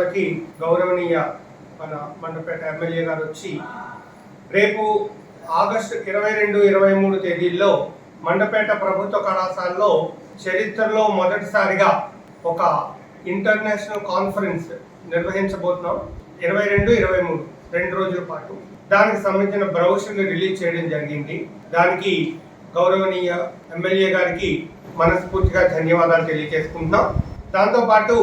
గారికి గౌరవనీయ మన మండపేట ఎమ్మెల్యే గారు వచ్చి రేపు ఆగస్టు 22, 23 తేదీల్లో మండపేట ప్రభుత్వ కళాశాలలో చరిత్రలో మొదటిసారిగా ఒక ఇంటర్నేషనల్ కాన్ఫరెన్స్ నిర్వహించబోతున్నాం. 22, 23 2 రోజుల పాటు దానికి సంబంధించిన బ్రౌషర్ని రిలీజ్ చేయడం జరిగింది. దానికి గౌరవనీయ ఎమ్మెల్యే గారికి మనస్ఫూర్తిగా ధన్యవాదాలు తెలియజేసుకుంటున్నాం. దాంతోపాటు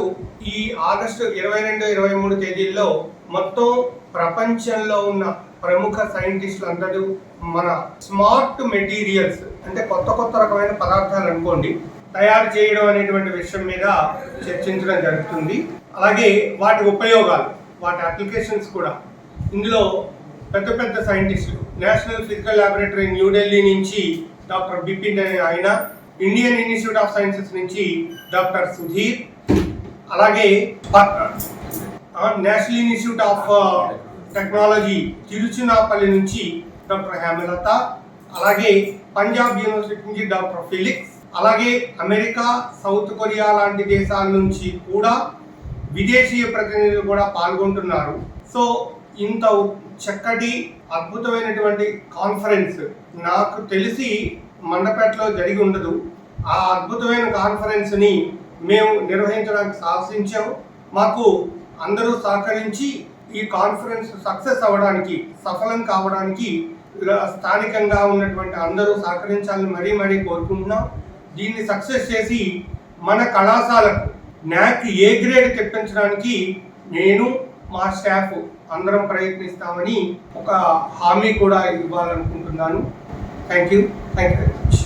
ఈ ఆగస్టు 22, 23 తేదీల్లో మొత్తం ప్రపంచంలో ఉన్న ప్రముఖ సైంటిస్టులు అందరూ మన స్మార్ట్ మెటీరియల్స్ అంటే కొత్త రకమైన పదార్థాలు అనుకోండి తయారు చేయడం అనేటువంటి విషయం మీద చర్చించడం జరుగుతుంది. అలాగే వాటి ఉపయోగాలు, వాటి అప్లికేషన్స్ కూడా. ఇందులో పెద్ద సైంటిస్టులు నేషనల్ ఫిజికల్ ల్యాబొరేటరీ న్యూఢిల్లీ నుంచి డాక్టర్ బిపిన్ అనే ఆయన, ఇండియన్ ఇన్స్టిట్యూట్ ఆఫ్ సైన్సెస్ నుంచి డాక్టర్ సుధీర్, అలాగే national institute of technology Tiruchirappalli నుంచి డాక్టర్ హేమలత, అలాగే పంజాబ్ యూనివర్సిటీ నుంచి డాక్టర్ ఫిలిక్స్, అలాగే అమెరికా, సౌత్ కొరియా లాంటి దేశాల నుంచి కూడా విదేశీయ ప్రతినిధులు కూడా పాల్గొంటున్నారు. సో ఇంత చక్కటి అద్భుతమైనటువంటి కాన్ఫరెన్స్ నాకు తెలిసి మండపేటలో జరిగి ఉండదు. ఆ అద్భుతమైన కాన్ఫరెన్స్ని మేము నిర్వహించడానికి సాహసించాము. మాకు అందరూ సహకరించి ఈ కాన్ఫరెన్స్ సక్సెస్ అవ్వడానికి, సఫలం కావడానికి స్థానికంగా ఉన్నటువంటి అందరూ సహకరించాలని మరీ కోరుకుంటున్నాం. దీన్ని సక్సెస్ చేసి మన కళాశాలకు NAAC A గ్రేడ్ తెప్పించడానికి నేను, మా స్టాఫ్ అందరం ప్రయత్నిస్తామని ఒక హామీ కూడా ఇవ్వాలనుకుంటున్నాను. Thank you very much.